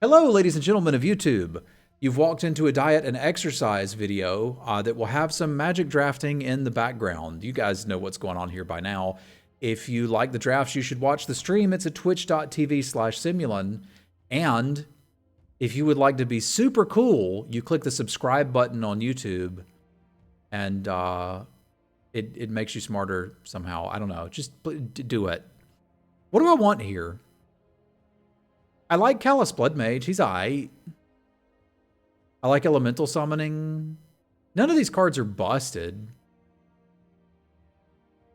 Hello, ladies and gentlemen of YouTube. You've walked into a diet and exercise video that will have some magic drafting in the background. You guys know what's going on here by now. If you like the drafts, you should watch the stream. It's at twitch.tv/Semulin. And if you would like to be super cool, you click the subscribe button on YouTube and it makes you smarter somehow. I don't know. Just do it. What do I want here? I like Callous Blood Mage. He's aight. I like Elemental Summoning. None of these cards are busted.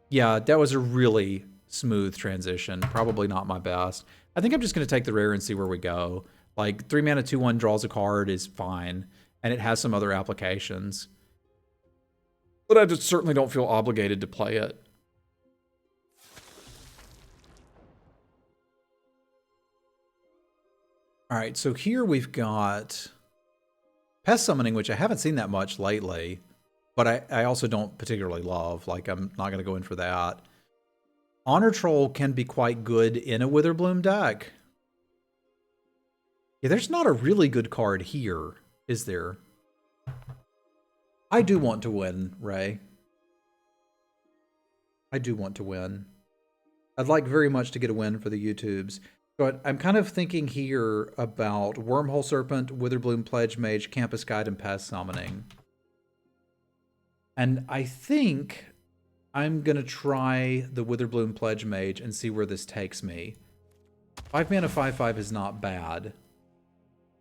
Yeah, that was a really smooth transition. Probably not my best. I think I'm just going to take the rare and see where we go. Like, 3 mana, 2/1 draws a card is fine. And it has some other applications. But I just certainly don't feel obligated to play it. All right, so here we've got Pest Summoning, which I haven't seen that much lately, but I also don't particularly love. Like, I'm not going to go in for that. Honor Troll can be quite good in a Witherbloom deck. Yeah, there's not a really good card here, is there? I do want to win, Ray. I do want to win. I'd like very much to get a win for the YouTubes. But I'm kind of thinking here about Wormhole Serpent, Witherbloom Pledge Mage, Campus Guide, and Pest Summoning. And I think I'm going to try the Witherbloom Pledge Mage and see where this takes me. 5 mana, 5/5 is not bad.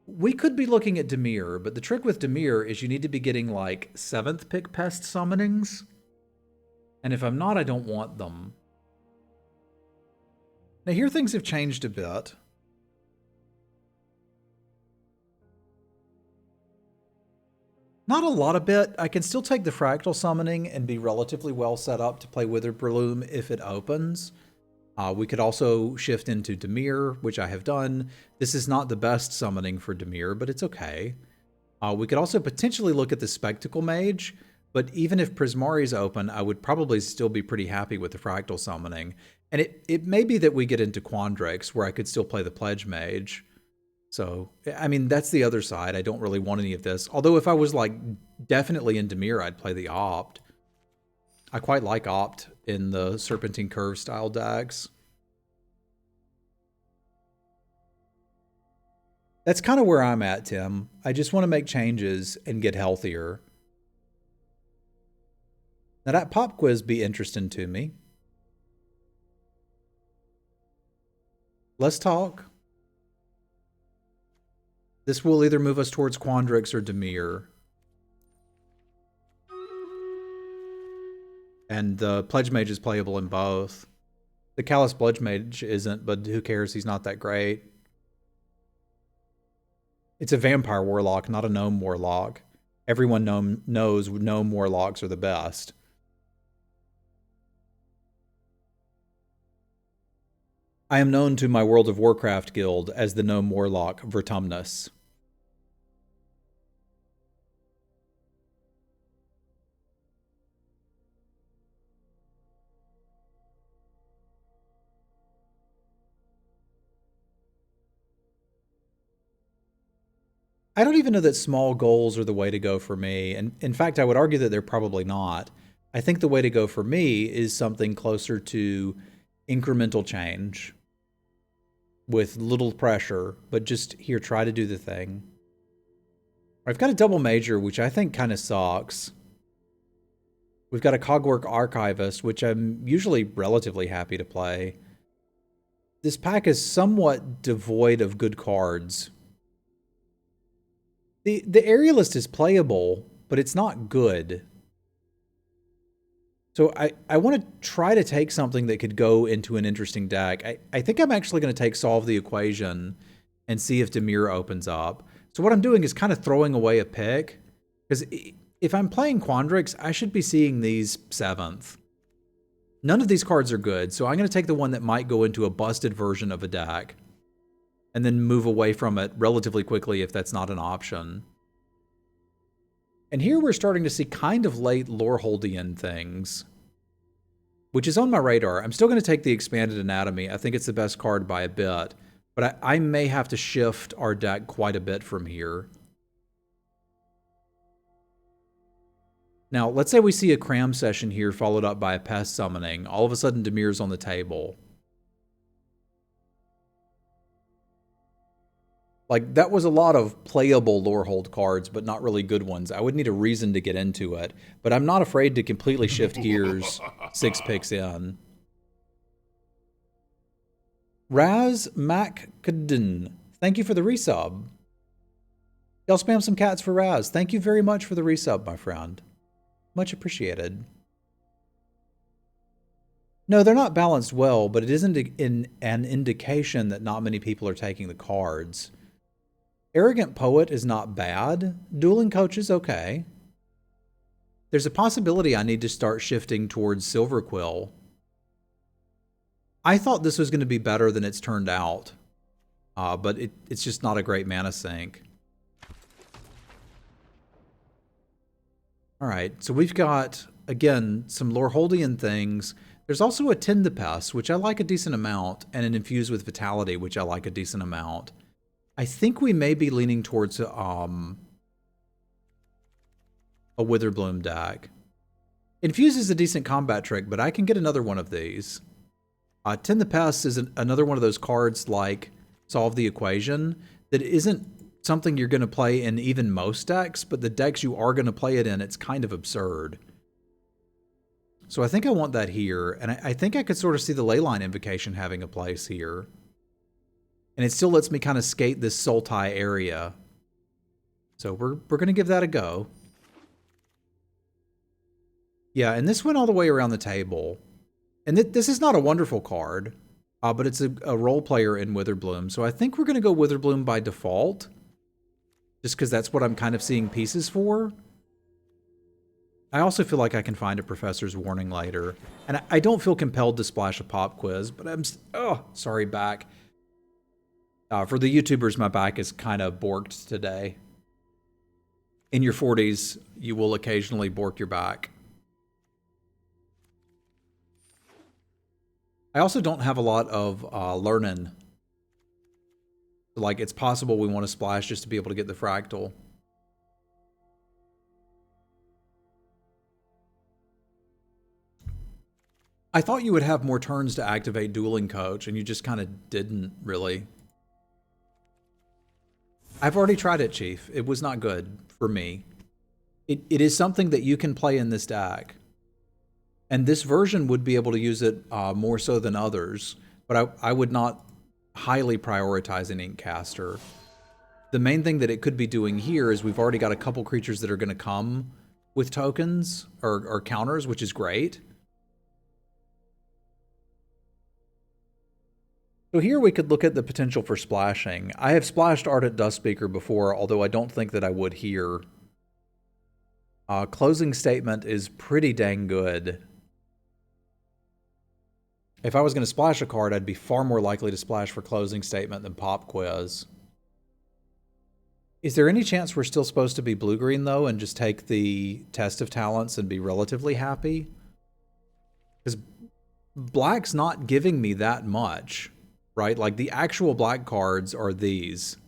We could be looking at Dimir, but the trick with Dimir is you need to be getting like 7th pick Pest Summonings. And if I'm not, I don't want them. Now here things have changed a bit. Not a lot of bit. I can still take the Fractal Summoning and be relatively well set up to play Witherbloom if it opens. We could also shift into Dimir, which I have done. This is not the best summoning for Dimir, but it's okay. We could also potentially look at the Spectacle Mage, but even if Prismari's open, I would probably still be pretty happy with the Fractal Summoning. And it may be that we get into Quandrix, where I could still play the Pledge Mage. So, I mean, that's the other side. I don't really want any of this. Although if I was, like, definitely in Dimir, I'd play the Opt. I quite like Opt in the Serpentine Curve style decks. That's kind of where I'm at, Tim. I just want to make changes and get healthier. Now, that pop quiz be interesting to me. Let's talk. This will either move us towards Quandrix or Dimir. And the Pledge Mage is playable in both. The Callous Blood Mage isn't, but who cares? He's not that great. It's a Vampire Warlock, not a Gnome Warlock. Everyone knows Gnome Warlocks are the best. I am known to my World of Warcraft guild as the Gnome Warlock Vertumnus. I don't even know that small goals are the way to go for me. And in fact, I would argue that they're probably not. I think the way to go for me is something closer to incremental change with little pressure, but just here, try to do the thing. I've got a double major, which I think kind of sucks. We've got a Cogwork Archivist, which I'm usually relatively happy to play. This pack is somewhat devoid of good cards. The Aerialist is playable, but it's not good. So I want to try to take something that could go into an interesting deck. I think I'm actually going to take Solve the Equation and see if Dimir opens up. So what I'm doing is kind of throwing away a pick. Because if I'm playing Quandrix, I should be seeing these 7th. None of these cards are good, so I'm going to take the one that might go into a busted version of a deck. And then move away from it relatively quickly if that's not an option. And here we're starting to see kind of late Loreholdian things, which is on my radar. I'm still going to take the Expanded Anatomy. I think it's the best card by a bit, But I may have to shift our deck quite a bit from here. Now, let's say we see a cram session here followed up by a pest summoning. All of a sudden, Demir's on the table. Like, that was a lot of playable Lorehold cards, but not really good ones. I would need a reason to get into it, but I'm not afraid to completely shift gears 6 picks in. Raz Macadin, thank you for the resub. Y'all spam some cats for Raz. Thank you very much for the resub, my friend. Much appreciated. No, they're not balanced well, but it isn't an indication that not many people are taking the cards. Arrogant Poet is not bad. Dueling Coach is okay. There's a possibility I need to start shifting towards Silver Quill. I thought this was going to be better than it's turned out, but it's just not a great mana sink. All right, so we've got, again, some Loreholdian things. There's also a Tend the Pest, which I like a decent amount, and an Infuse with Vitality, which I like a decent amount. I think we may be leaning towards a Witherbloom deck. Infuse is a decent combat trick, but I can get another one of these. Tend the Pest is another one of those cards like Solve the Equation that isn't something you're going to play in even most decks, but the decks you are going to play it in, it's kind of absurd. So I think I want that here, and I think I could sort of see the Leyline Invocation having a place here. And it still lets me kind of skate this Sultai area. So we're going to give that a go. Yeah, and this went all the way around the table. And this is not a wonderful card, but it's a role player in Witherbloom. So I think we're going to go Witherbloom by default, just because that's what I'm kind of seeing pieces for. I also feel like I can find a Professor's Warning later. And I don't feel compelled to splash a pop quiz, but I'm... Oh, sorry, back. For the YouTubers, my back is kind of borked today. In your 40s, you will occasionally bork your back. I also don't have a lot of learning. Like, it's possible we want to splash just to be able to get the fractal. I thought you would have more turns to activate Dueling Coach, and you just kind of didn't, really. I've already tried it, Chief. It was not good for me. It is something that you can play in this deck. And this version would be able to use it more so than others, but I would not highly prioritize an Inkcaster. The main thing that it could be doing here is we've already got a couple creatures that are going to come with tokens or counters, which is great. So here we could look at the potential for splashing. I have splashed Ardent Dustspeaker before, although I don't think that I would here. Closing Statement is pretty dang good. If I was going to splash a card, I'd be far more likely to splash for Closing Statement than Pop Quiz. Is there any chance we're still supposed to be blue-green, though, and just take the Test of Talents and be relatively happy? Because black's not giving me that much, right? Like, the actual black cards are these.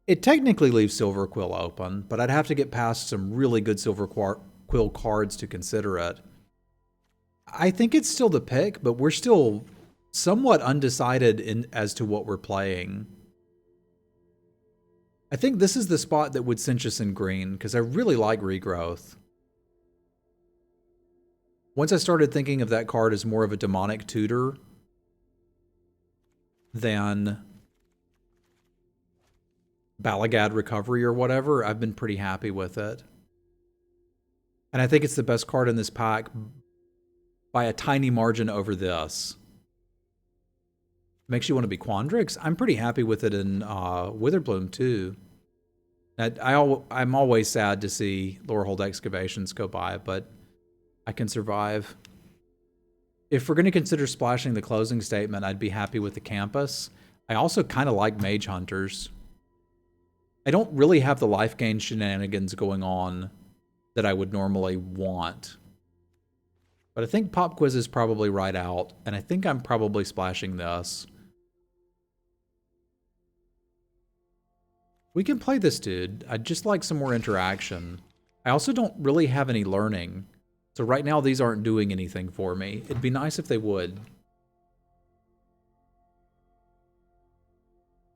It technically leaves Silver Quill open, but I'd have to get past some really good Silver Quill cards to consider it. I think it's still the pick, but we're still somewhat undecided as to what we're playing. I think this is the spot that would cinch us in green, because I really like Regrowth. Once I started thinking of that card as more of a demonic tutor than Balagad Recovery or whatever, I've been pretty happy with it. And I think it's the best card in this pack by a tiny margin over this. Makes you want to be Quandrix. I'm pretty happy with it in Witherbloom too. I'm always sad to see Lorehold Excavations go by, but I can survive. If we're going to consider splashing the Closing Statement, I'd be happy with the Campus. I also kind of like Mage Hunters. I don't really have the life gain shenanigans going on that I would normally want. But I think Pop Quiz is probably right out, and I think I'm probably splashing this. We can play this dude. I'd just like some more interaction. I also don't really have any learning. So right now these aren't doing anything for me. It'd be nice if they would.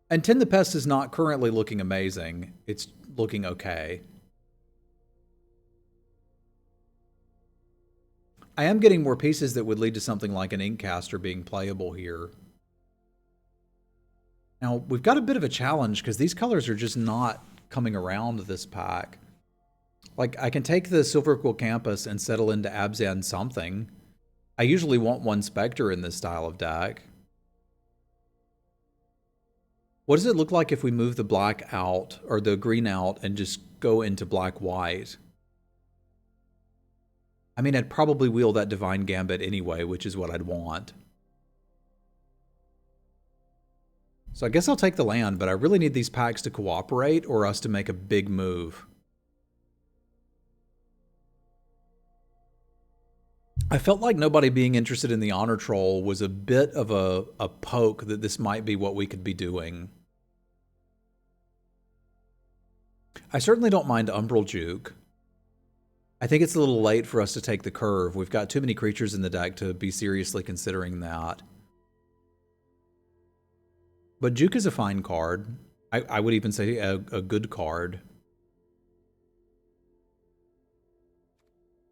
And Tin the Pest is not currently looking amazing. It's looking okay. I am getting more pieces that would lead to something like an Inkcaster being playable here. Now, we've got a bit of a challenge because these colors are just not coming around this pack. Like, I can take the Silver Quill Campus and settle into Abzan something. I usually want one Spectre in this style of deck. What does it look like if we move the black out, or the green out, and just go into black-white? I mean, I'd probably wheel that Divine Gambit anyway, which is what I'd want. So I guess I'll take the land, but I really need these packs to cooperate or us to make a big move. I felt like nobody being interested in the Honor Troll was a bit of a poke that this might be what we could be doing. I certainly don't mind Umbral Juke. I think it's a little late for us to take the curve. We've got too many creatures in the deck to be seriously considering that. But Juke is a fine card. I would even say a good card.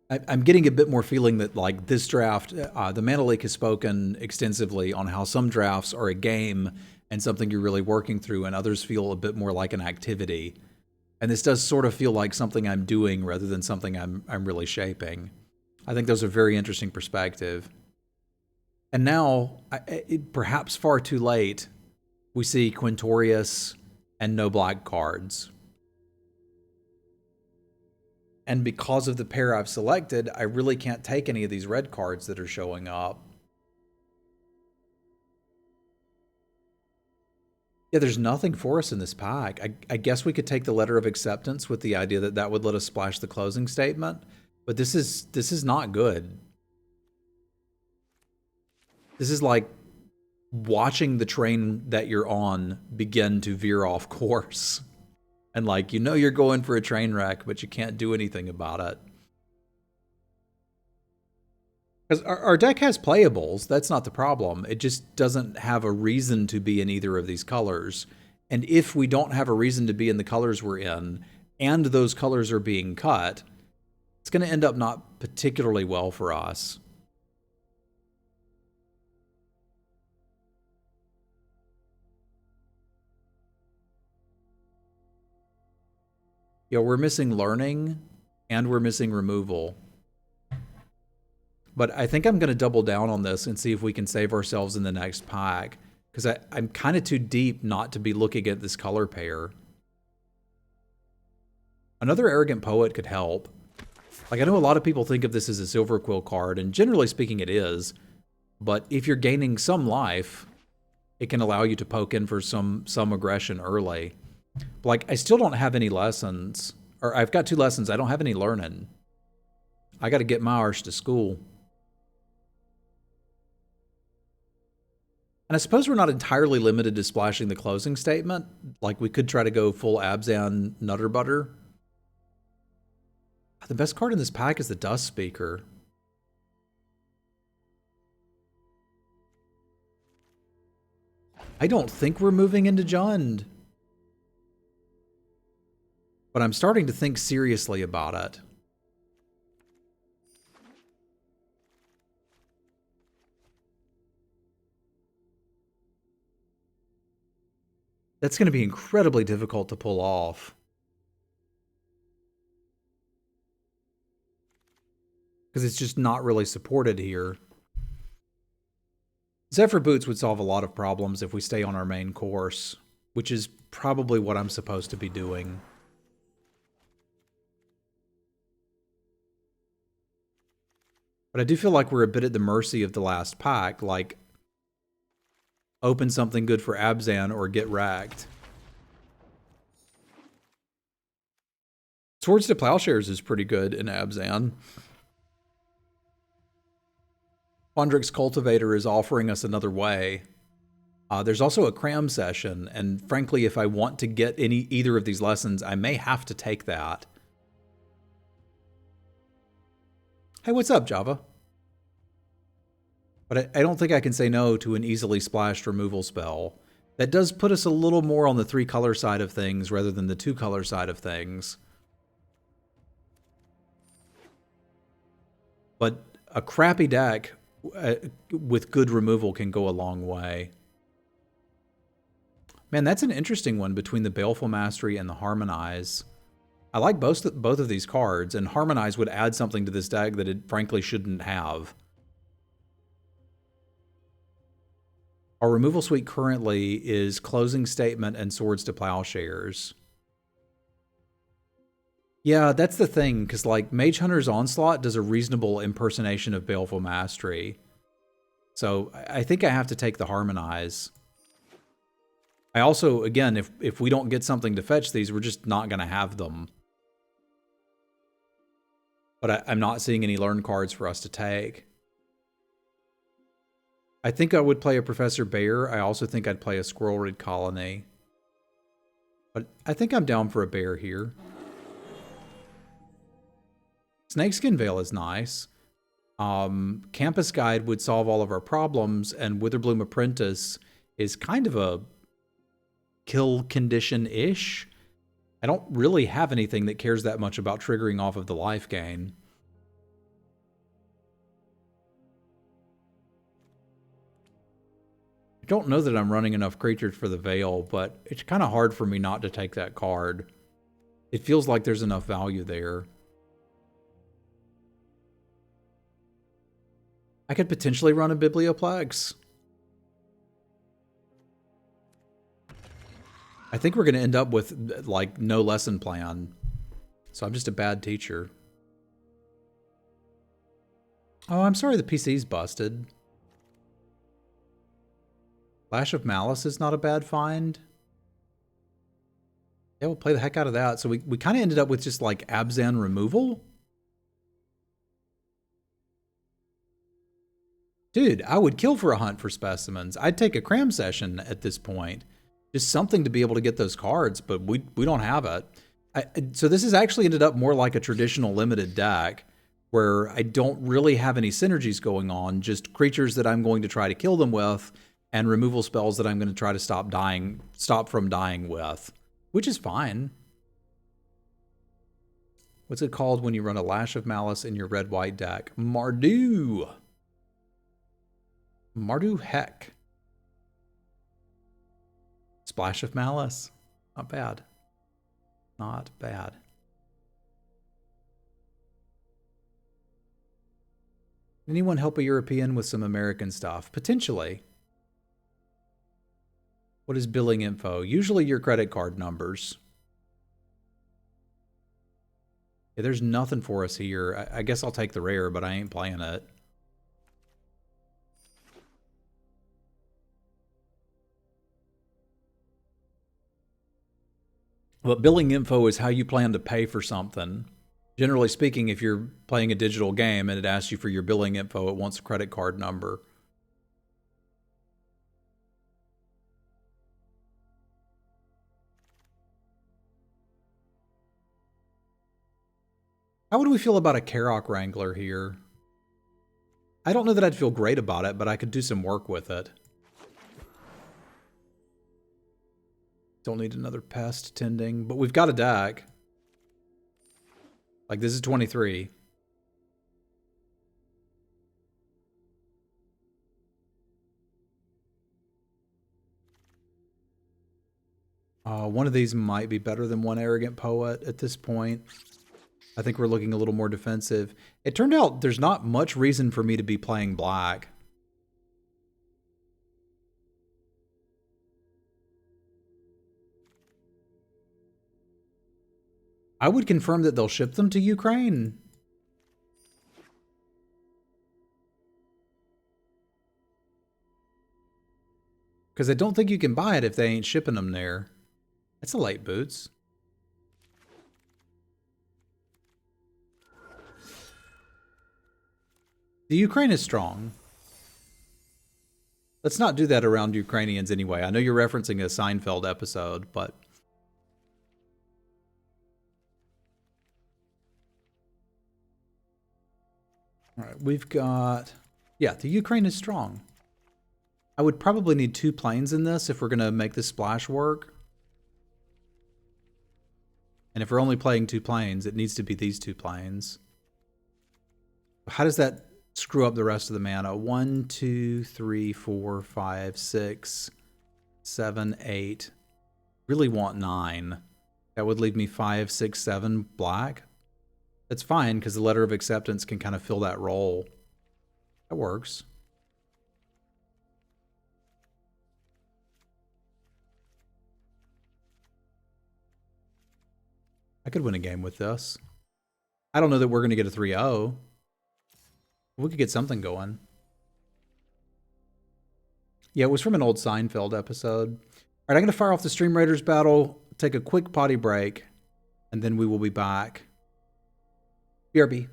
I'm getting a bit more feeling that, like, this draft, the Mana Leak has spoken extensively on how some drafts are a game and something you're really working through, and others feel a bit more like an activity. And this does sort of feel like something I'm doing rather than something I'm really shaping. I think those are very interesting perspective. And now, perhaps far too late, we see Quintorius and no black cards. And because of the pair I've selected, I really can't take any of these red cards that are showing up. Yeah, there's nothing for us in this pack. I guess we could take the Letter of Acceptance with the idea that that would let us splash the closing statement, but this is not good. This is like watching the train that you're on begin to veer off course. And, like, you know you're going for a train wreck, but you can't do anything about it. Because our deck has playables, that's not the problem. It just doesn't have a reason to be in either of these colors. And if we don't have a reason to be in the colors we're in, and those colors are being cut, it's going to end up not particularly well for us. Yeah, we're missing learning, and we're missing removal. But I think I'm going to double down on this and see if we can save ourselves in the next pack. Because I'm kind of too deep not to be looking at this color pair. Another Arrogant Poet could help. Like, I know a lot of people think of this as a Silver Quill card, and generally speaking it is. But if you're gaining some life, it can allow you to poke in for some aggression early. But, like, I still don't have any lessons. Or I've got 2 lessons. I don't have any learning. I got to get my arse to school. And I suppose we're not entirely limited to splashing the closing statement. Like, we could try to go full Abzan Nutter Butter. The best card in this pack is the Dust Speaker. I don't think we're moving into Jund. But I'm starting to think seriously about it. That's going to be incredibly difficult to pull off. Because it's just not really supported here. Zephyr Boots would solve a lot of problems if we stay on our main course, which is probably what I'm supposed to be doing. But I do feel like we're a bit at the mercy of the last pack, like open something good for Abzan or get wrecked. Swords to Plowshares is pretty good in Abzan. Fondrik's Cultivator is offering us another way. There's also a cram session, and frankly, if I want to get either of these lessons, I may have to take that. Hey, what's up, Java? But I don't think I can say no to an easily splashed removal spell. That does put us a little more on the 3-color side of things rather than the 2-color side of things. But a crappy deck with good removal can go a long way. Man, that's an interesting one between the Baleful Mastery and the Harmonize. I like both of these cards, and Harmonize would add something to this deck that it frankly shouldn't have. Our removal suite currently is Closing Statement and Swords to Plowshares. Yeah, that's the thing, because like Mage Hunter's Onslaught does a reasonable impersonation of Baleful Mastery. So I think I have to take the Harmonize. I also, again, if we don't get something to fetch these, we're just not going to have them. But I'm not seeing any learn cards for us to take. I think I would play a Professor Bear. I also think I'd play a Squirrel Rid Colony. But I think I'm down for a bear here. Snakeskin Veil is nice. Campus Guide would solve all of our problems, and Witherbloom Apprentice is kind of a kill condition-ish. I don't really have anything that cares that much about triggering off of the life gain. I don't know that I'm running enough creatures for the Veil, but it's kind of hard for me not to take that card. It feels like there's enough value there. I could potentially run a Biblioplex. I think we're going to end up with, like, no lesson plan. So I'm just a bad teacher. Oh, I'm sorry the PC's busted. Lash of Malice is not a bad find. Yeah, we'll play the heck out of that. So we kind of ended up with just, like, Abzan removal. Dude, I would kill for a hunt for specimens. I'd take a cram session at this point. Just something to be able to get those cards, but we don't have it. So this has actually ended up more like a traditional limited deck, where I don't really have any synergies going on, just creatures that I'm going to try to kill them with, and removal spells that I'm going to try to stop from dying with, which is fine. What's it called when you run a Lash of Malice in your red-white deck? Mardu. Mardu Heck. Splash of Malice. Not bad. Not bad. Anyone help a European with some American stuff? Potentially. What is billing info? Usually your credit card numbers. Yeah, there's nothing for us here. I guess I'll take the rare, but I ain't playing it. But billing info is how you plan to pay for something. Generally speaking, if you're playing a digital game and it asks you for your billing info, it wants a credit card number. How would we feel about a Karok Wrangler here? I don't know that I'd feel great about it, but I could do some work with it. Don't need another pest tending, but we've got a deck. Like, this is 23. One of these might be better than one Arrogant Poet at this point. I think we're looking a little more defensive. It turned out there's not much reason for me to be playing black. I would confirm that they'll ship them to Ukraine. Because I don't think you can buy it if they ain't shipping them there. That's a late boots. The Ukraine is strong. Let's not do that around Ukrainians anyway. I know you're referencing a Seinfeld episode, but... All right, we've got... Yeah, the Ukraine is strong. I would probably need 2 planes in this if we're going to make this splash work. And if we're only playing 2 planes, it needs to be these 2 planes. How does that screw up the rest of the mana? 1, 2, 3, 4, 5, 6, 7, 8. Really want 9. That would leave me 5, 6, 7 black. That's fine, because the letter of acceptance can kind of fill that role. That works. I could win a game with this. I don't know that we're going to get a 3-0. We could get something going. Yeah, it was from an old Seinfeld episode. All right, I'm going to fire off the Stream Raiders battle, take a quick potty break, and then we will be back. BRB.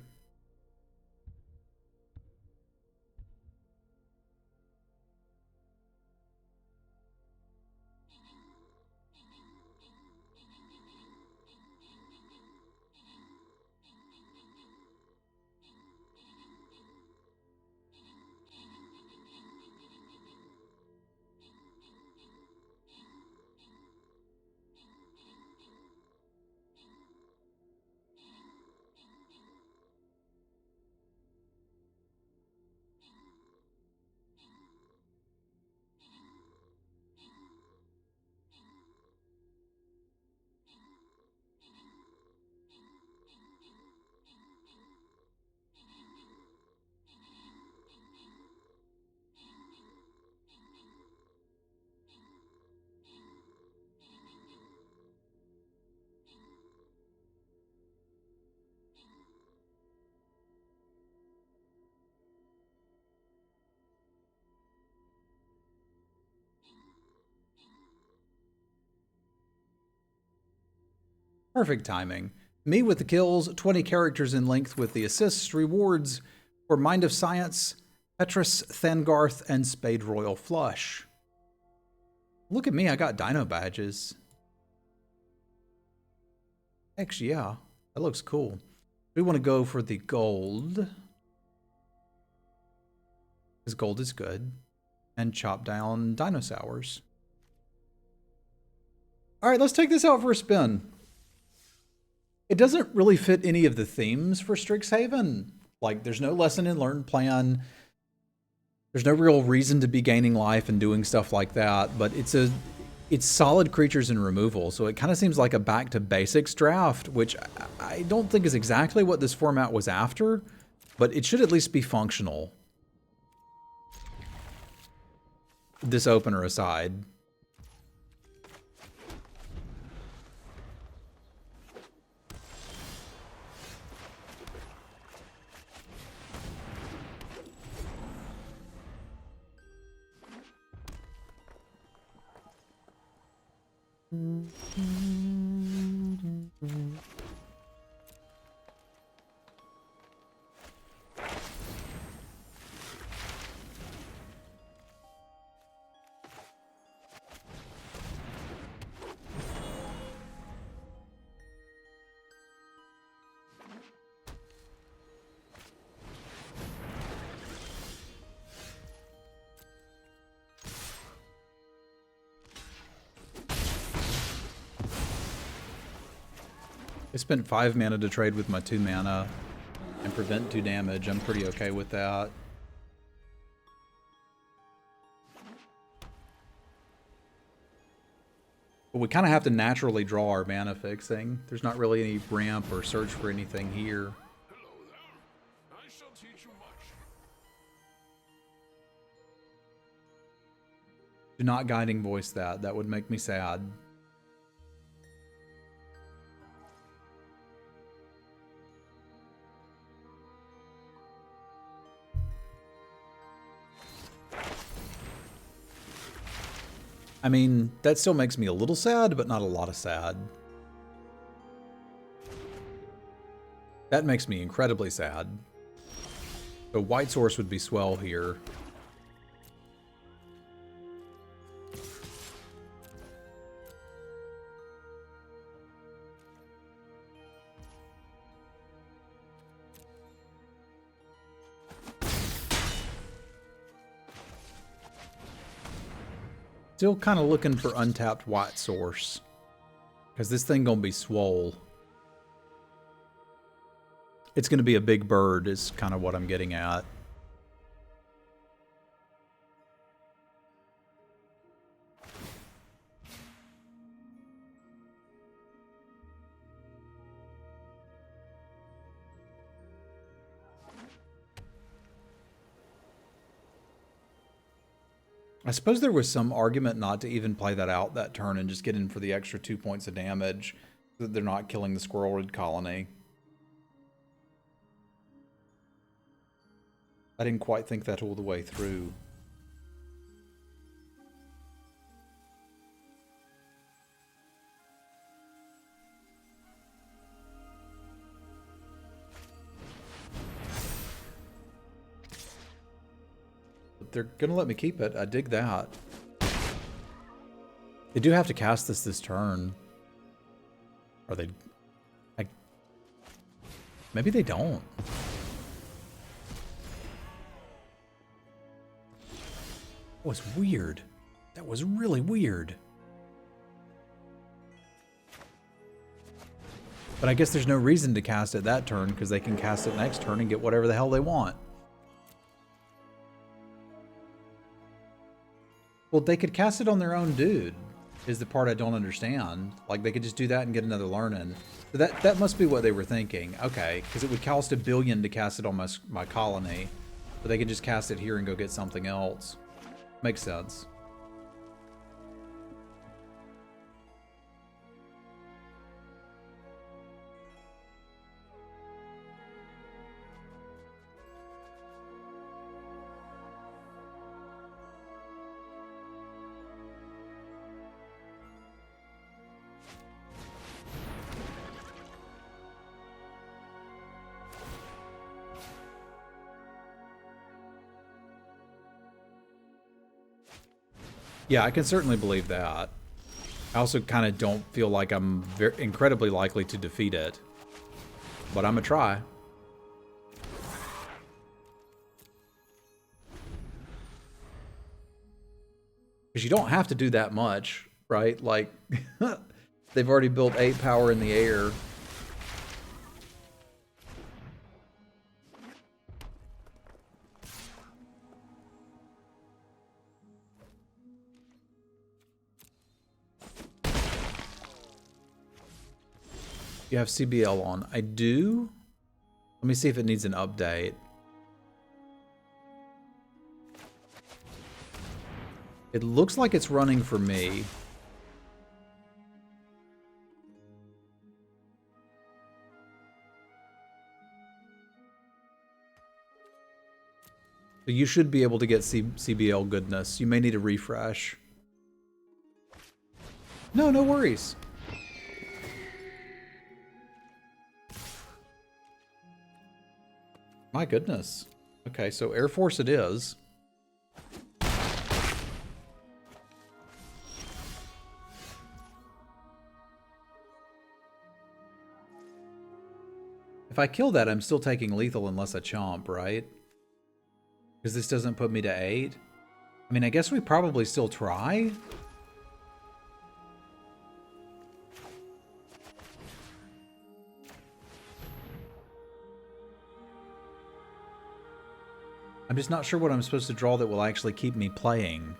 Perfect timing. Me with the kills, 20 characters in length with the assists, rewards for Mind of Science, Petrus, Thangarth, and Spade Royal Flush. Look at me, I got dino badges. Actually, yeah, that looks cool. We want to go for the gold. Because gold is good. And chop down dinosaurs. Alright, let's take this out for a spin. It doesn't really fit any of the themes for Strixhaven. Like, there's no lesson in learn plan. There's no real reason to be gaining life and doing stuff like that, but it's solid creatures and removal, so it kind of seems like a back to basics draft, which I don't think is exactly what this format was after, but it should at least be functional. This opener aside. I spent 5 mana to trade with my 2 mana and prevent 2 damage. I'm pretty okay with that. But we kind of have to naturally draw our mana fixing. There's not really any ramp or search for anything here. Hello there. I shall teach you much. Do not guiding voice that. That would make me sad. I mean, that still makes me a little sad, but not a lot of sad. That makes me incredibly sad. So White Source would be swell here. Still kind of looking for untapped white source. Because this thing gonna be swole. It's gonna be a big bird is kind of what I'm getting at. I suppose there was some argument not to even play that out that turn and just get in for the extra 2 points of damage so that they're not killing the squirrelwood colony. I didn't quite think that all the way through. They're gonna let me keep it. I dig that. They do have to cast this turn. Or they... maybe they don't. That was weird. That was really weird. But I guess there's no reason to cast it that turn because they can cast it next turn and get whatever the hell they want. Well, they could cast it on their own dude, is the part I don't understand. Like, they could just do that and get another learning. So that must be what they were thinking. Okay, because it would cost $1 billion to cast it on my colony. But they could just cast it here and go get something else. Makes sense. Yeah, I can certainly believe that. I also kind of don't feel like I'm incredibly likely to defeat it. But I'm gonna try. Because you don't have to do that much, right? Like, they've already built 8 power in the air. You have CBL on. I do. Let me see if it needs an update. It looks like it's running for me. So you should be able to get CBL goodness. You may need a refresh. No, no worries. My goodness. Okay, so Air Force it is. If I kill that, I'm still taking lethal unless I chomp, right? Because this doesn't put me to 8. I mean, I guess we probably still try. I'm just not sure what I'm supposed to draw that will actually keep me playing.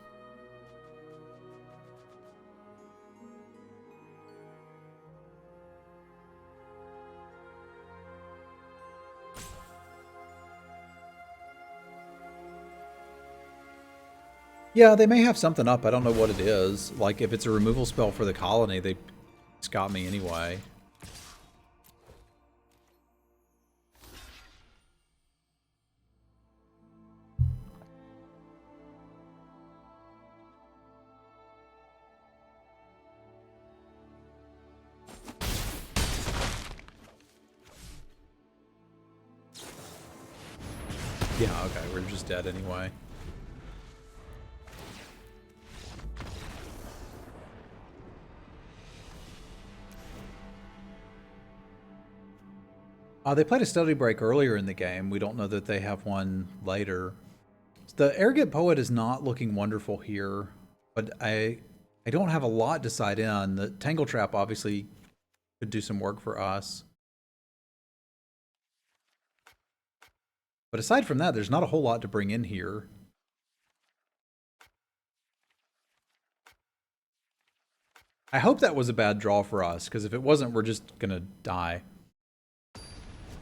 Yeah, they may have something up. I don't know what it is. Like, if it's a removal spell for the colony, it's got me anyway. Yeah, okay, we're just dead anyway. They played a study break earlier in the game. We don't know that they have one later. The Arrogant Poet is not looking wonderful here. But I don't have a lot to side in. The Tangle Trap obviously could do some work for us. But aside from that, there's not a whole lot to bring in here. I hope that was a bad draw for us, because if it wasn't, we're just gonna die.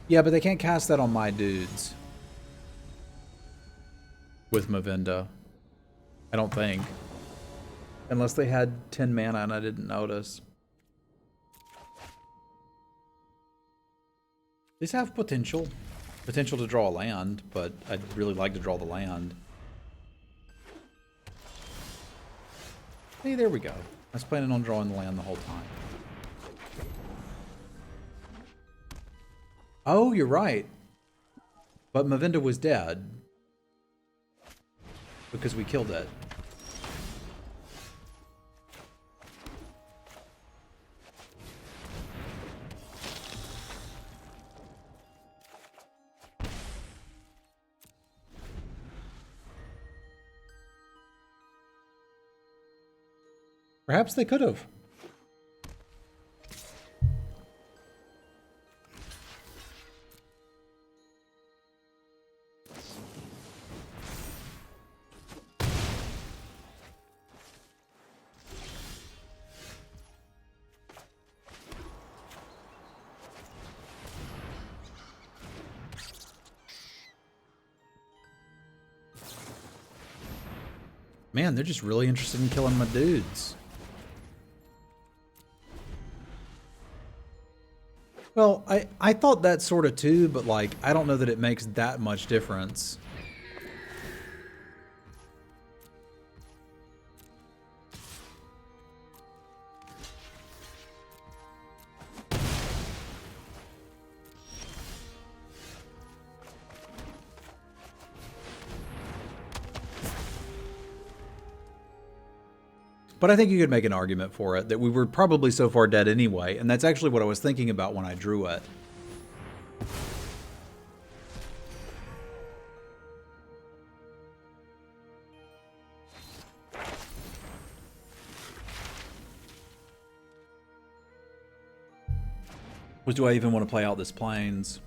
Yeah, but they can't cast that on my dudes. With Mavinda. I don't think. Unless they had 10 mana and I didn't notice. These have potential. Potential to draw a land, but I'd really like to draw the land. Hey, there we go. I was planning on drawing the land the whole time. Oh, you're right. But Mavinda was dead. Because we killed it. Perhaps they could have. Man, they're just really interested in killing my dudes. Well, I thought that sort of too, but like, I don't know that it makes that much difference. But I think you could make an argument for it, that we were probably so far dead anyway, and that's actually what I was thinking about when I drew it. Was, do I even want to play out this Plains?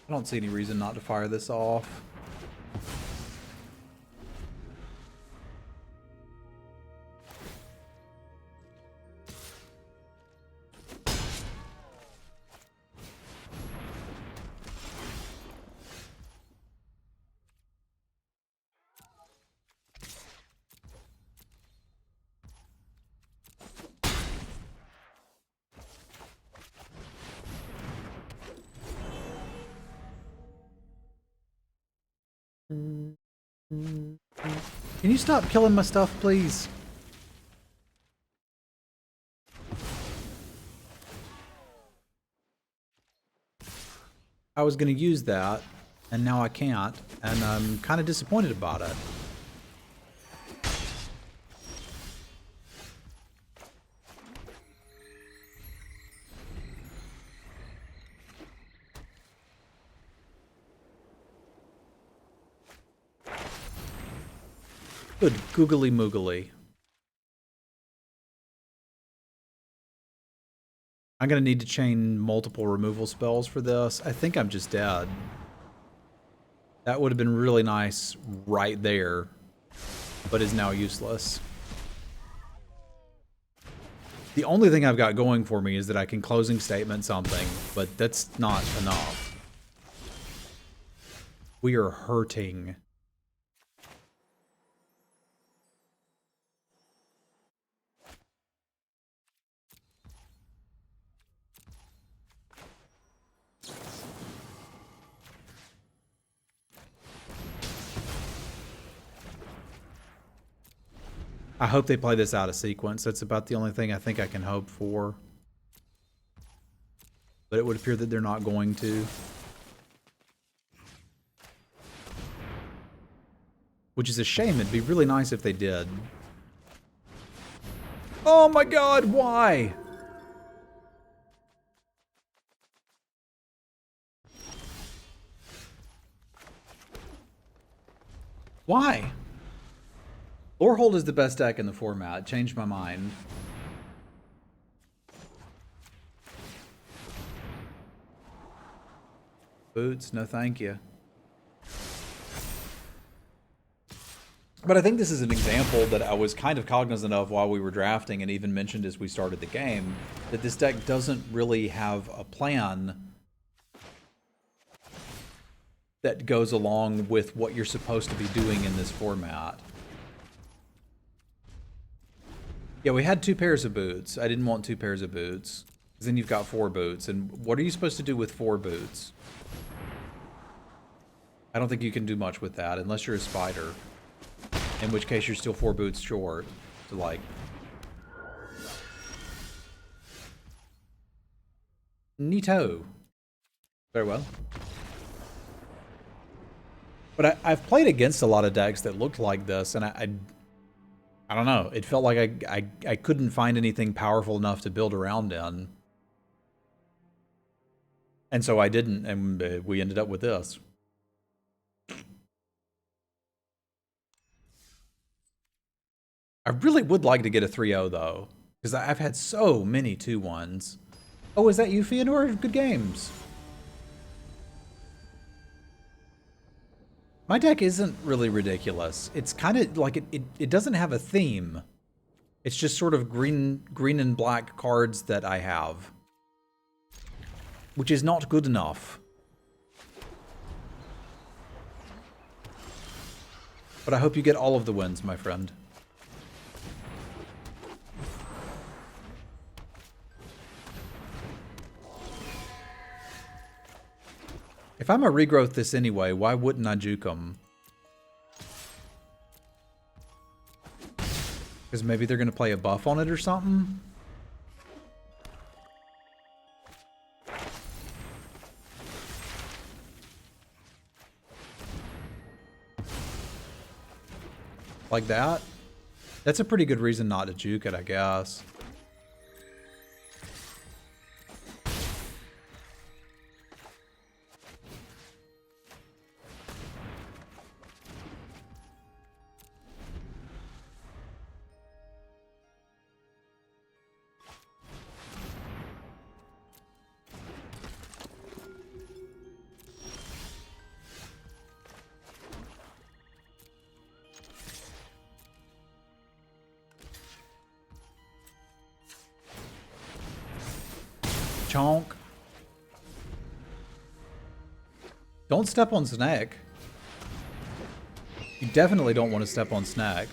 I don't see any reason not to fire this off. Can you stop killing my stuff, please? I was going to use that, and now I can't, and I'm kind of disappointed about it. Good googly moogly. I'm going to need to chain multiple removal spells for this. I think I'm just dead. That would have been really nice right there, but is now useless. The only thing I've got going for me is that I can closing statement something, but that's not enough. We are hurting. I hope they play this out of sequence. That's about the only thing I think I can hope for. But it would appear that they're not going to. Which is a shame. It'd be really nice if they did. Oh my god, why? Why? Lorehold is the best deck in the format. Changed my mind. Boots, no thank you. But I think this is an example that I was kind of cognizant of while we were drafting and even mentioned as we started the game, that this deck doesn't really have a plan that goes along with what you're supposed to be doing in this format. Yeah, we had 2 pairs of boots. I didn't want 2 pairs of boots. Because then you've got 4 boots. And what are you supposed to do with 4 boots? I don't think you can do much with that unless you're a spider. In which case you're still 4 boots short. So like... Neato. Very well. But I've played against a lot of decks that looked like this, and I don't know. It felt like I couldn't find anything powerful enough to build around in. And so I didn't, and we ended up with this. I really would like to get a 3-0, though, because I've had so many 2-1s. Oh, is that you, Feodor? Good games. My deck isn't really ridiculous. It's kind of like it doesn't have a theme. It's just sort of green and black cards that I have, which is not good enough. But I hope you get all of the wins, my friend. If I'm a regrowth this anyway, why wouldn't I juke them? Because maybe they're going to play a buff on it or something? Like that? That's a pretty good reason not to juke it, I guess. Chonk. Don't step on Snack. You definitely don't want to step on Snack.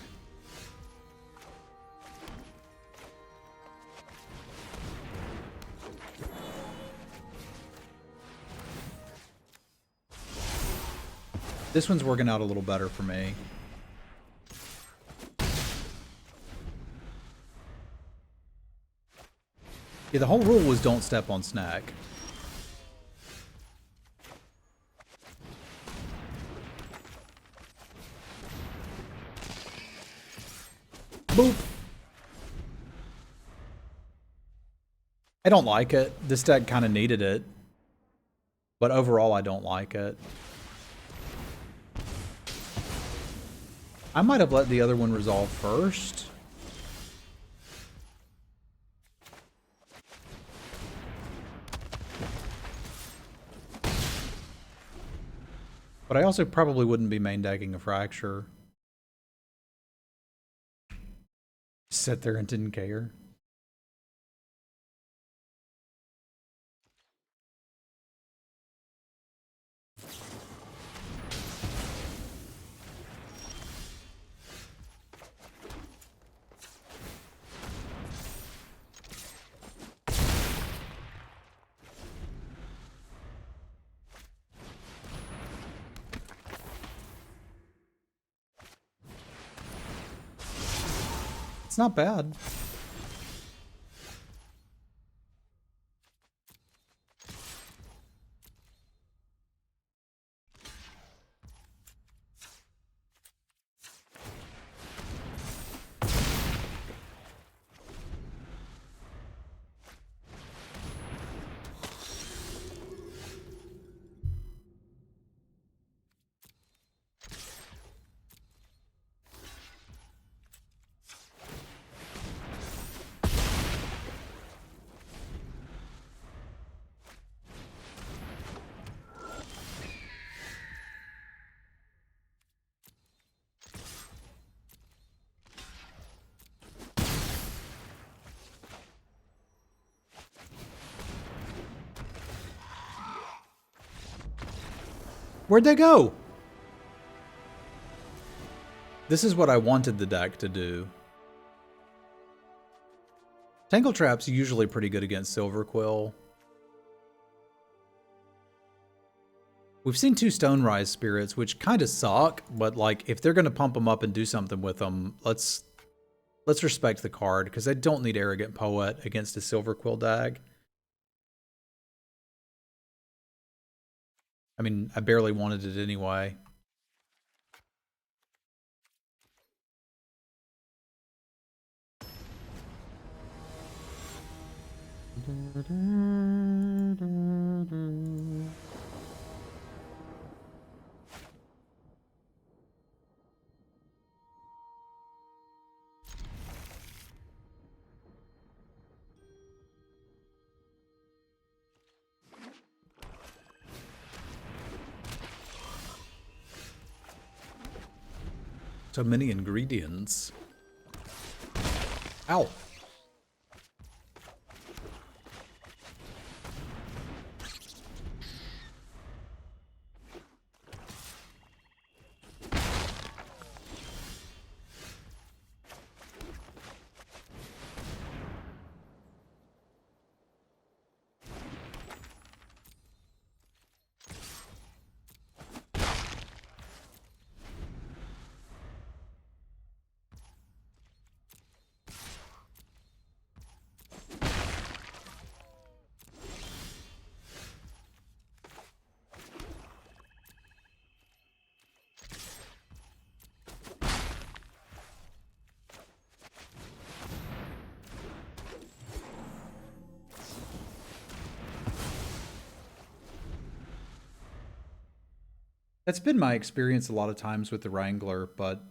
This one's working out a little better for me. Yeah, the whole rule was don't step on Snack. Boop. I don't like it. This deck kind of needed it. But overall, I don't like it. I might have let the other one resolve first. But I also probably wouldn't be main decking a Fracture. Sat there and didn't care. It's not bad. Where'd they go? This is what I wanted the deck to do. Tangle Trap's usually pretty good against Silverquill. We've seen 2 Stonerise Spirits, which kind of suck, but like if they're going to pump them up and do something with them, let's respect the card, because I don't need Arrogant Poet against a Silverquill deck. I mean, I barely wanted it anyway. So many ingredients. Ow. That's been my experience a lot of times with the Wrangler, but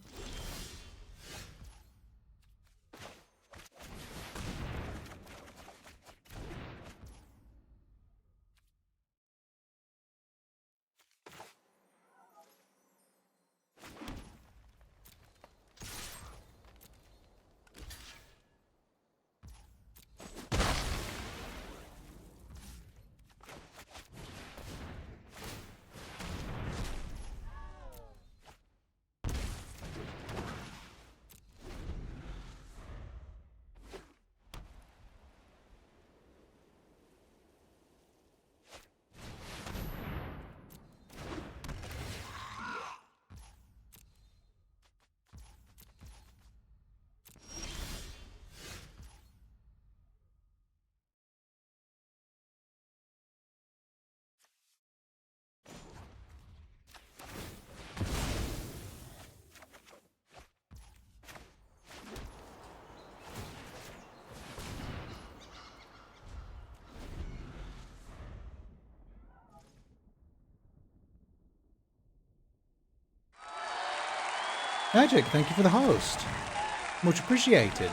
Magic, thank you for the host. Much appreciated.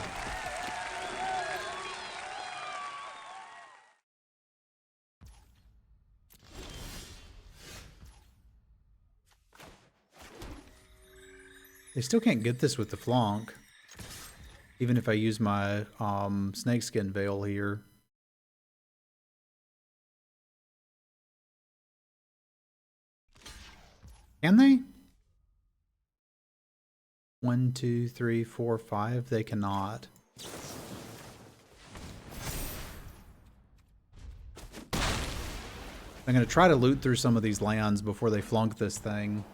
They still can't get this with the Flonk. Even if I use my Snakeskin Veil here. Can they? 1, 2, 3, 4, 5. They cannot. I'm going to try to loot through some of these lands before they flunk this thing.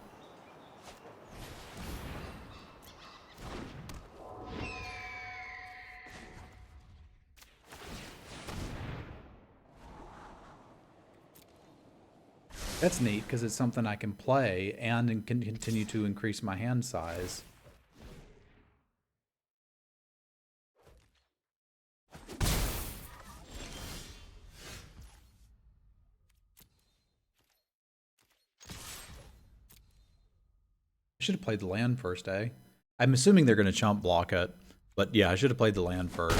That's neat, because it's something I can play and can continue to increase my hand size. I should have played the land first, eh? I'm assuming they're going to chump block it, but yeah, I should have played the land first.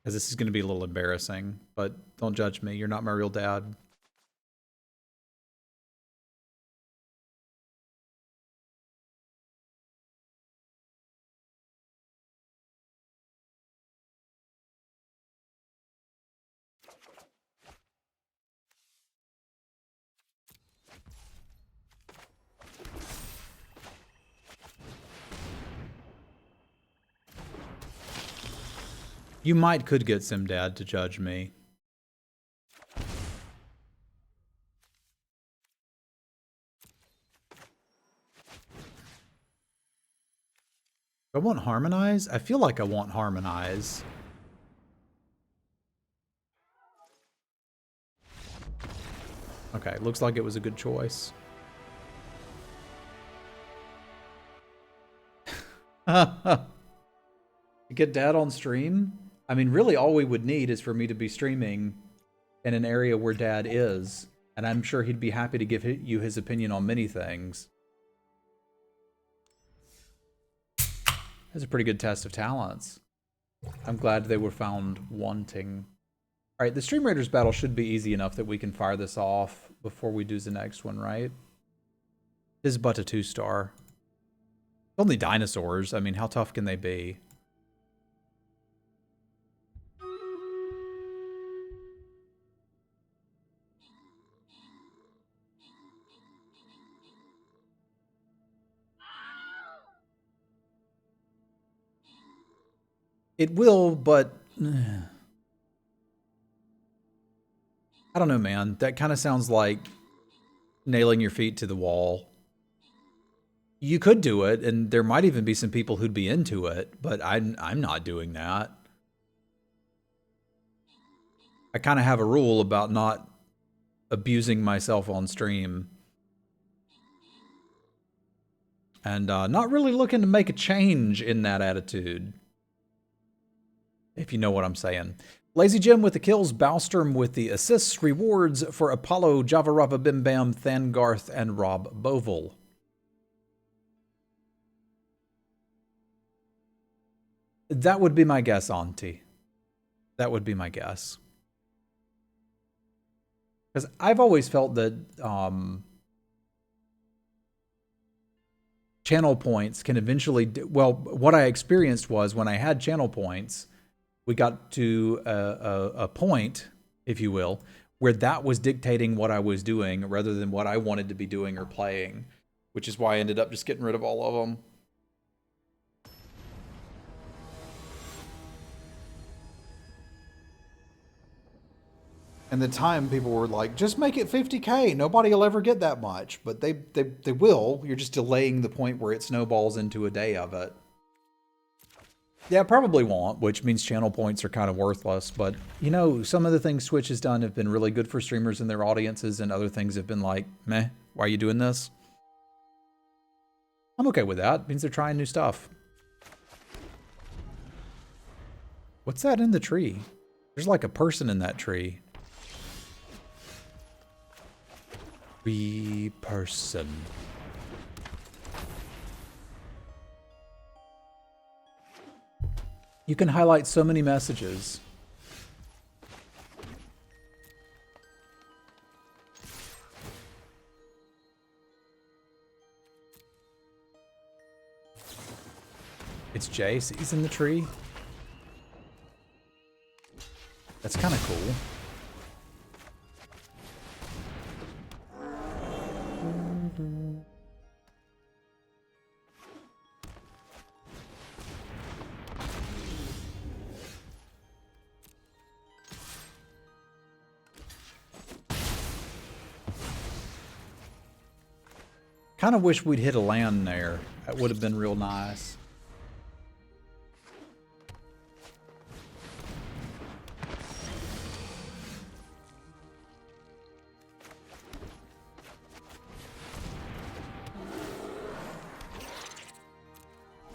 Because this is going to be a little embarrassing, but don't judge me. You're not my real dad. You could get Simdad to judge me. I want Harmonize? I feel like I want Harmonize. Okay, looks like it was a good choice. Get Dad on stream? I mean, really all we would need is for me to be streaming in an area where Dad is, and I'm sure he'd be happy to give you his opinion on many things. That's a pretty good test of talents. I'm glad they were found wanting. All right, the Stream Raiders battle should be easy enough that we can fire this off before we do the next one, right? This is but a 2-star. Only dinosaurs. I mean, how tough can they be? It will, but I don't know, man. That kind of sounds like nailing your feet to the wall. You could do it, and there might even be some people who'd be into it, but I'm not doing that. I kind of have a rule about not abusing myself on stream. And not really looking to make a change in that attitude. If you know what I'm saying. Lazy Jim with the kills, Bowstrom with the assists, rewards for Apollo, Java Rava Bim Bam, Thangarth, and Rob Bovell. That would be my guess, Auntie. That would be my guess. Because I've always felt that channel points can eventually... Well, what I experienced was when I had channel points, we got to a point, if you will, where that was dictating what I was doing rather than what I wanted to be doing or playing, which is why I ended up just getting rid of all of them. And the time people were like, just make it 50K. Nobody will ever get that much. But they will. You're just delaying the point where it snowballs into a day of it. Yeah, probably won't, which means channel points are kind of worthless. But, you know, some of the things Twitch has done have been really good for streamers and their audiences, and other things have been like, meh, why are you doing this? I'm okay with that. It means they're trying new stuff. What's that in the tree? There's like a person in that tree. Person. You can highlight so many messages. It's Jace. He's in the tree. That's kind of cool. Kind of wish we'd hit a land there. That would have been real nice.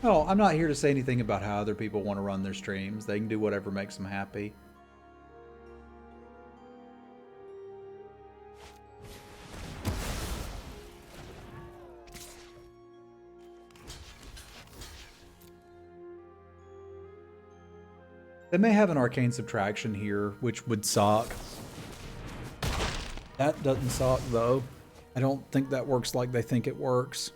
Oh, I'm not here to say anything about how other people want to run their streams. They can do whatever makes them happy. They may have an arcane subtraction here, which would suck. That doesn't suck, though. I don't think that works like they think it works.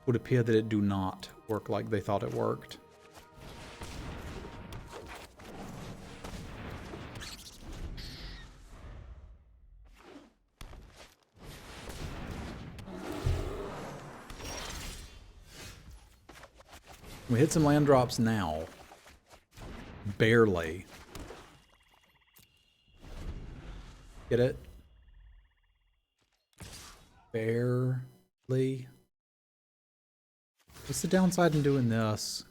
Would appear that it do not work like they thought it worked. We hit some land drops now. Barely. Get it? Barely. What's the downside in doing this?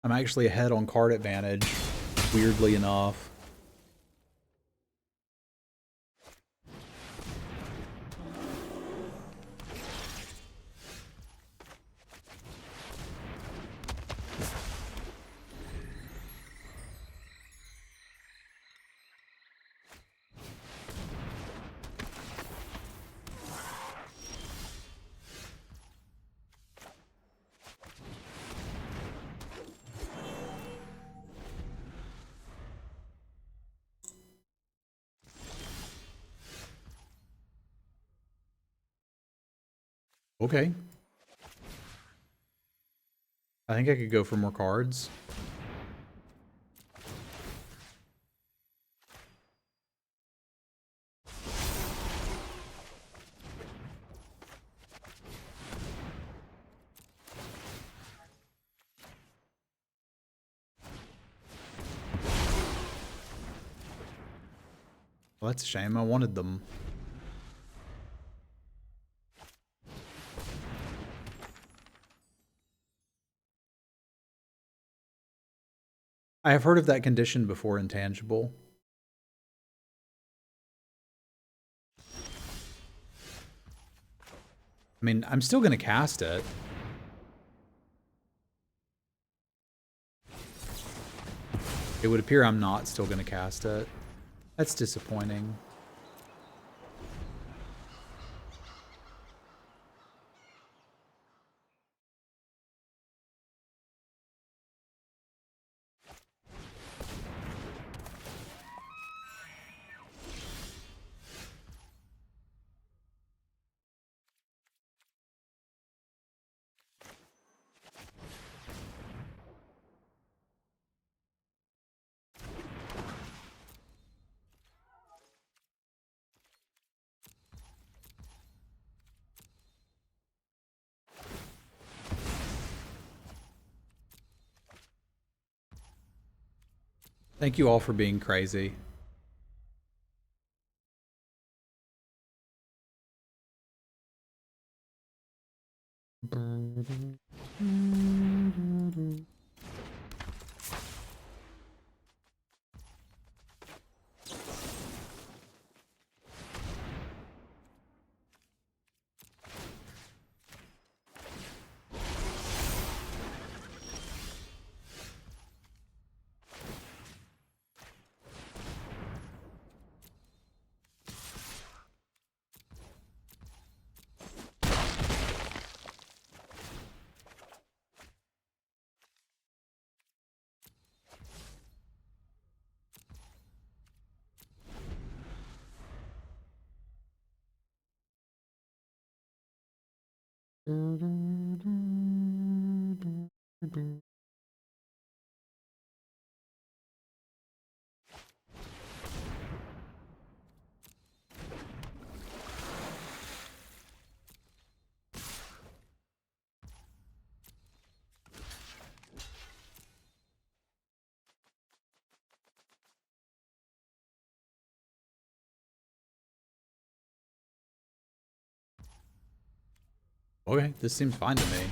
I'm actually ahead on card advantage, weirdly enough. Okay. I think I could go for more cards. Well, that's a shame. I wanted them. I have heard of that condition before, intangible. I mean, I'm still going to cast it. It would appear I'm not still going to cast it. That's disappointing. Thank you all for being crazy. Okay, this seems fine to me.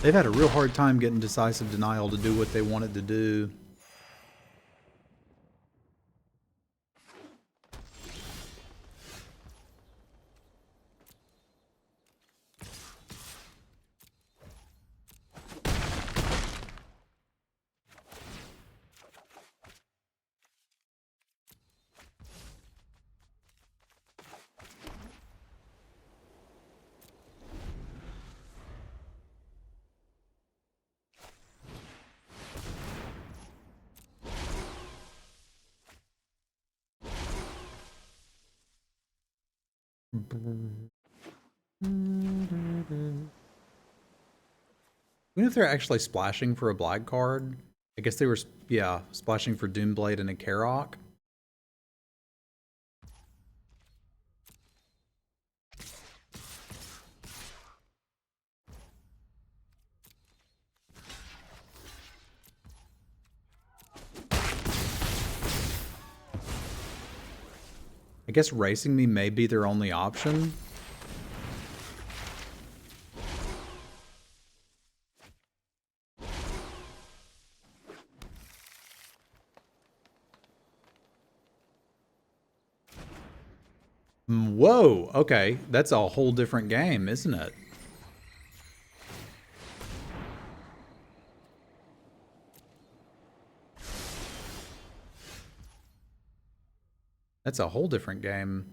They've had a real hard time getting decisive denial to do what they wanted to do. Even if they're actually splashing for a black card, I guess they were, yeah, splashing for Doomblade and a Karok. I guess racing me may be their only option. Whoa, okay. That's a whole different game, isn't it? That's a whole different game.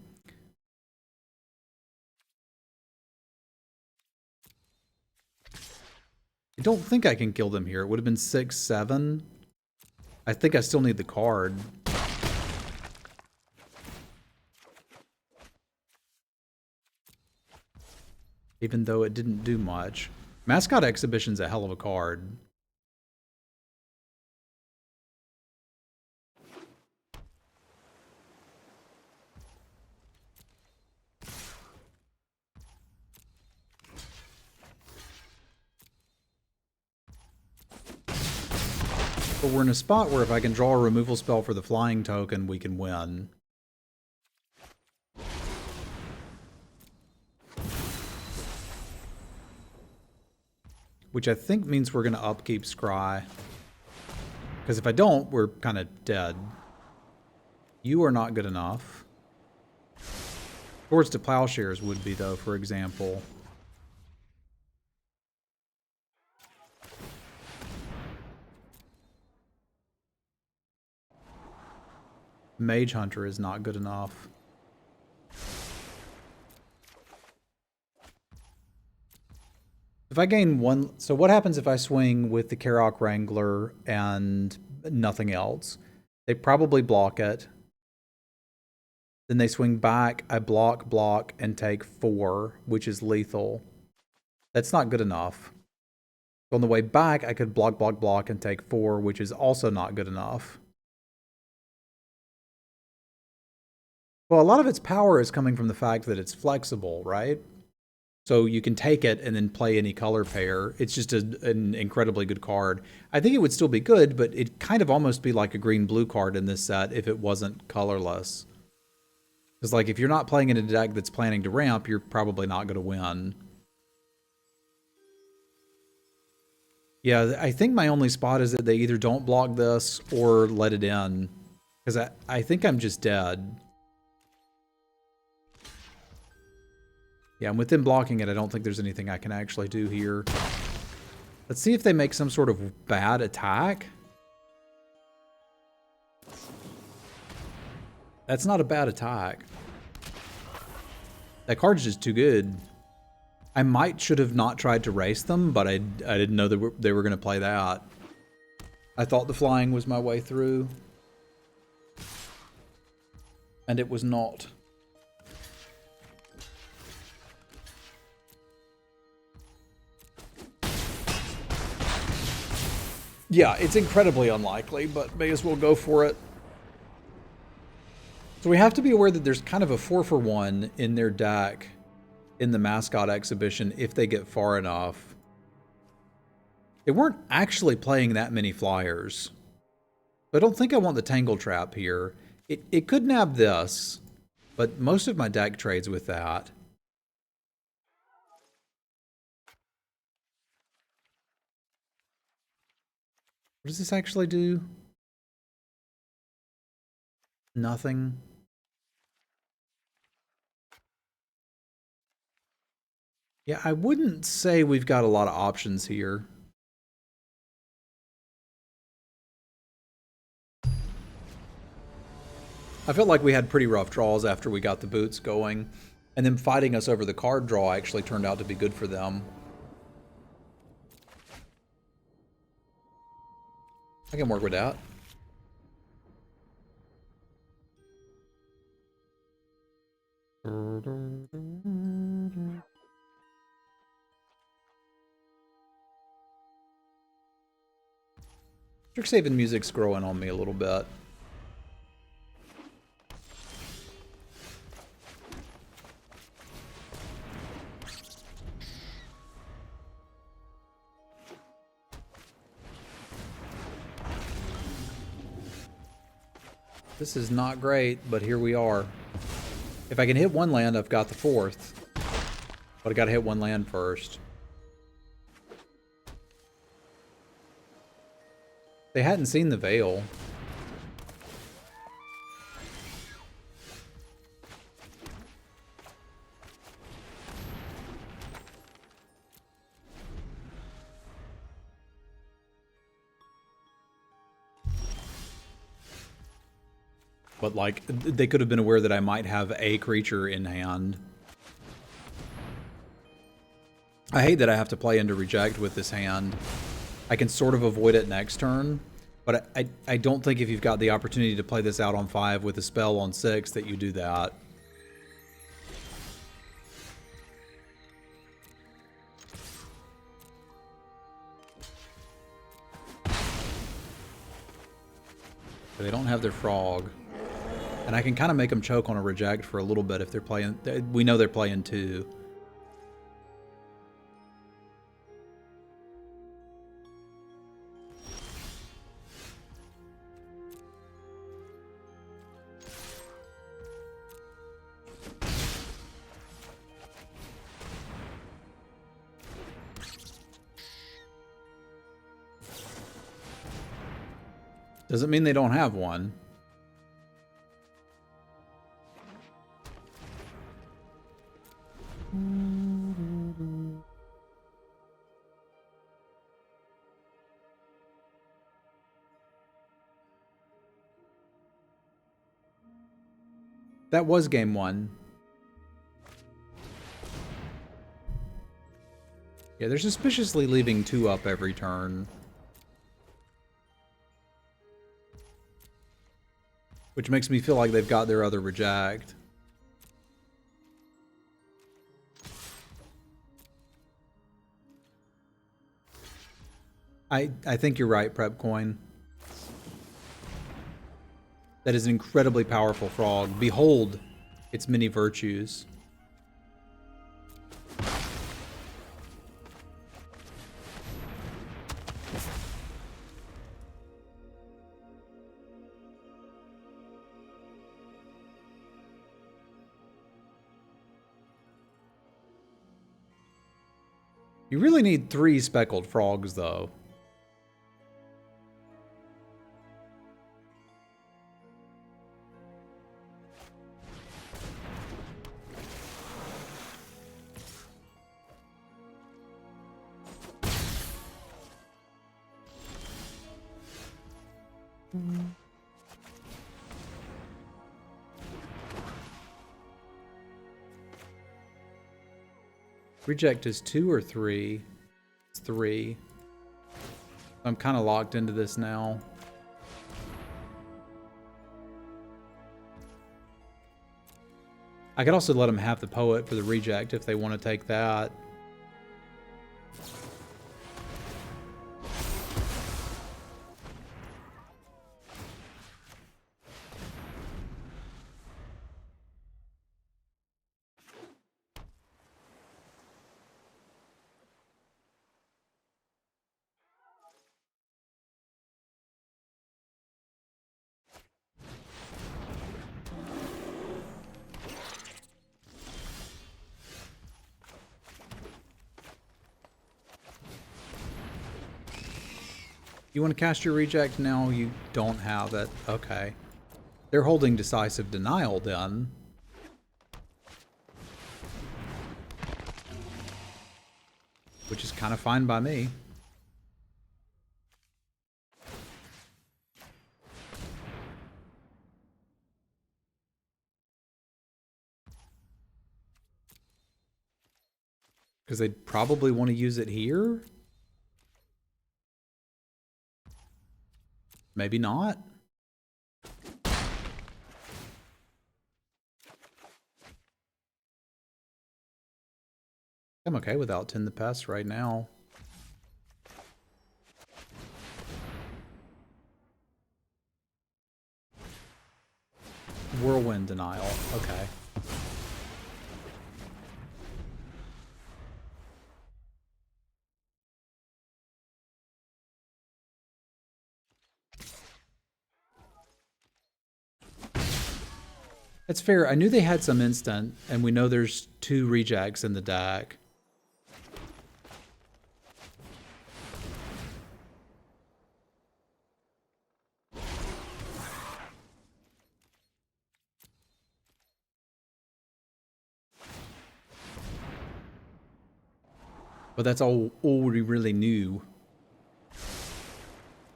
I don't think I can kill them here. It would have been 6-7. I think I still need the card. Even though it didn't do much. Mascot Exhibition's a hell of a card. But we're in a spot where if I can draw a removal spell for the flying token, we can win. Which I think means we're going to upkeep Scry. Because if I don't, we're kind of dead. You are not good enough. Swords to Plowshares would be, though, for example. Mage Hunter is not good enough. If I gain one... So what happens if I swing with the Karok Wrangler and nothing else? They probably block it. Then they swing back, I block, and take 4, which is lethal. That's not good enough. On the way back, I could block, and take 4, which is also not good enough. Well, a lot of its power is coming from the fact that it's flexible, right? So you can take it and then play any color pair. It's just an incredibly good card. I think it would still be good, but it'd kind of almost be like a green-blue card in this set if it wasn't colorless. Because, like, if you're not playing in a deck that's planning to ramp, you're probably not going to win. Yeah, I think my only spot is that they either don't block this or let it in. Because I think I'm just dead. Yeah, and with them blocking it, I don't think there's anything I can actually do here. Let's see if they make some sort of bad attack. That's not a bad attack. That card's just too good. I should have not tried to race them, but I didn't know that they were going to play that. I thought the flying was my way through. And it was not. Yeah, it's incredibly unlikely, but may as well go for it. So we have to be aware that there's kind of a 4-for-1 in their deck in the Mascot Exhibition if they get far enough. They weren't actually playing that many flyers. I don't think I want the Tangle Trap here. It could nab this, but most of my deck trades with that. What does this actually do? Nothing. Yeah, I wouldn't say we've got a lot of options here. I felt like we had pretty rough draws after we got the boots going, and them fighting us over the card draw actually turned out to be good for them. I can work with that. Strixhaven music's growing on me a little bit. This is not great, but here we are. If I can hit one land, I've got the fourth. But I gotta hit one land first. They hadn't seen the Veil. But, like, they could have been aware that I might have a creature in hand. I hate that I have to play into Reject with this hand. I can sort of avoid it next turn, but I don't think if you've got the opportunity to play this out on 5 with a spell on 6 that you do that. But they don't have their frog. And I can kind of make them choke on a Reject for a little bit if they're playing. We know they're playing 2. Doesn't mean they don't have one. That was game 1. Yeah, they're suspiciously leaving 2 up every turn. Which makes me feel like they've got their other Reject. I think you're right, Prep Coin. That is an incredibly powerful frog. Behold its many virtues. You really need 3 speckled frogs, though. Reject is 2 or 3. It's 3. I'm kind of locked into this now. I could also let them have the Poet for the Reject if they want to take that. You want to cast your Reject now? You don't have it. Okay. They're holding Decisive Denial then. Which is kind of fine by me. Because they'd probably want to use it here? Maybe not. I'm okay without Tend the Pest right now. Whirlwind denial. Okay. It's fair. I knew they had some instant, and we know there's 2 rejects in the deck. But that's all we really knew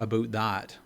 about that.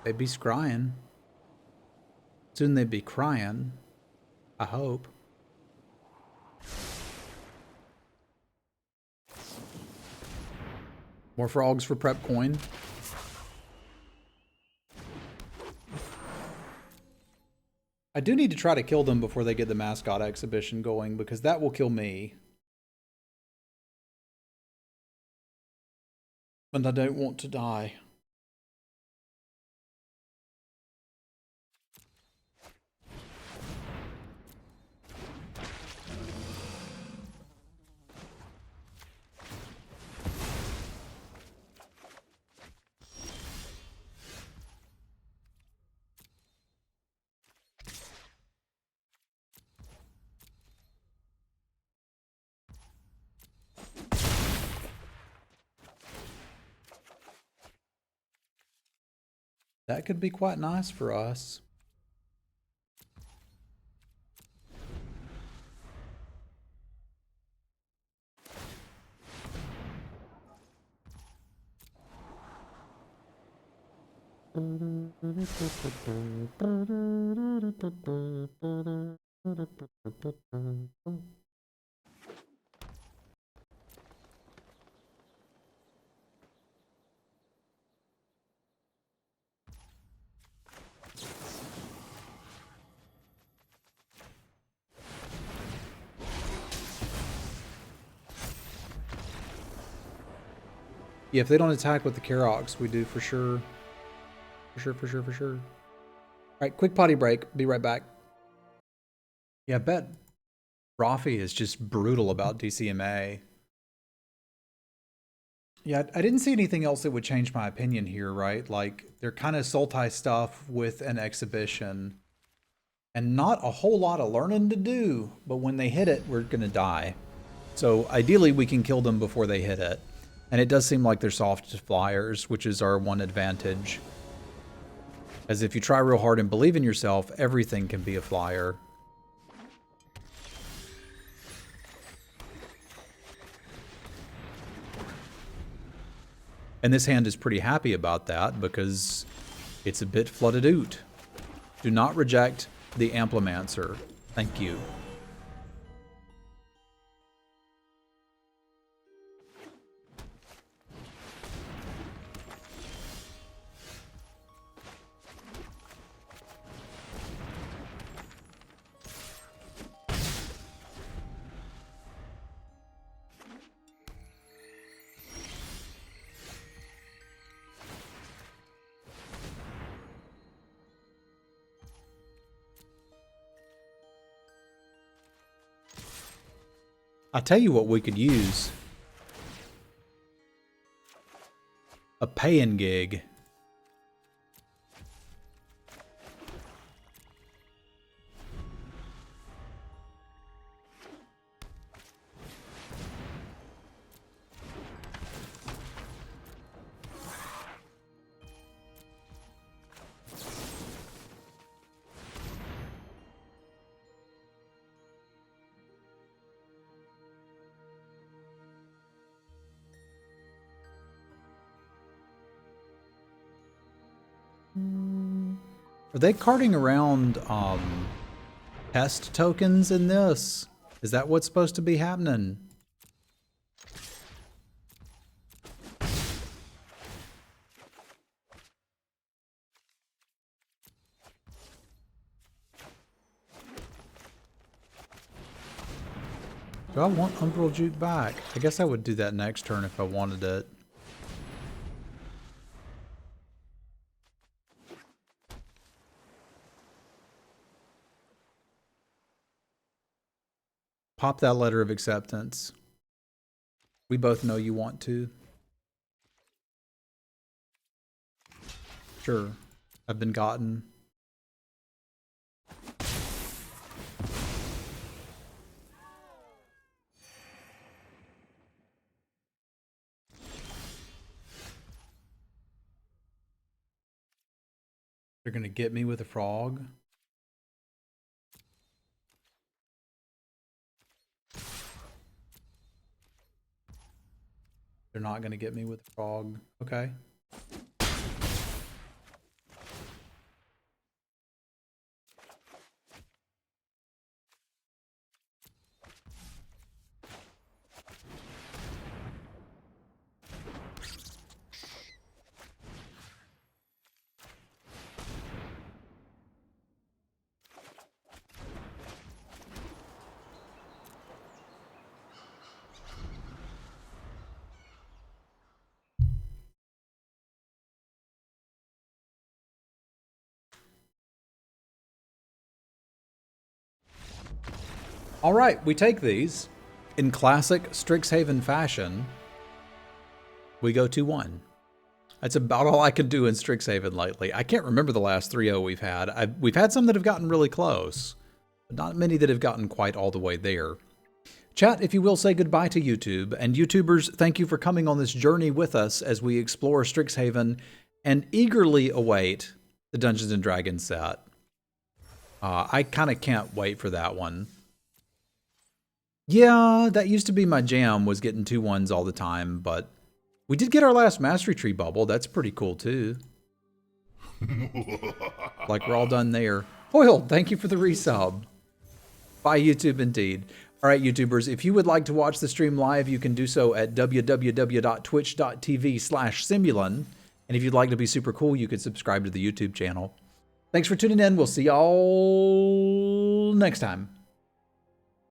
They'd be scrying. Soon they'd be crying. I hope. More frogs for prep coin. I do need to try to kill them before they get the mascot exhibition going, because that will kill me. And I don't want to die. That could be quite nice for us. Yeah, if they don't attack with the Karoks, we do for sure. For sure. All right, quick potty break. Be right back. Yeah, I bet Rafi is just brutal about DCMA. Yeah, I didn't see anything else that would change my opinion here, right? Like, they're kind of Sultai stuff with an exhibition. And not a whole lot of learning to do. But when they hit it, we're going to die. So ideally, we can kill them before they hit it. And it does seem like they're soft flyers, which is our one advantage. As if you try real hard and believe in yourself, everything can be a flyer. And this hand is pretty happy about that because it's a bit flooded out. Do not reject the Amplimancer. Thank you. I'll tell you what we could use. A paying gig. Are they carting around test tokens in this? Is that what's supposed to be happening? Do I want Umbral Juke back? I guess I would do that next turn if I wanted it. Pop that letter of acceptance. We both know you want to. Sure. I've been gotten. They're gonna get me with a frog. They're not gonna get me with a frog. Okay. All right, we take these. In classic Strixhaven fashion, we go 2-1. That's about all I can do in Strixhaven lately. I can't remember the last 3-0 we've had. We've had some that have gotten really close, but not many that have gotten quite all the way there. Chat, if you will, say goodbye to YouTube. And YouTubers, thank you for coming on this journey with us as we explore Strixhaven and eagerly await the Dungeons & Dragons set. I kind of can't wait for that one. Yeah, that used to be my jam, was getting 2-1s all the time, but we did get our last Mastery Tree bubble. That's pretty cool, too. Like, we're all done there. Hoyle, thank you for the resub. Bye, YouTube, indeed. All right, YouTubers, if you would like to watch the stream live, you can do so at www.twitch.tv/Semulin. And if you'd like to be super cool, you could subscribe to the YouTube channel. Thanks for tuning in. We'll see y'all next time.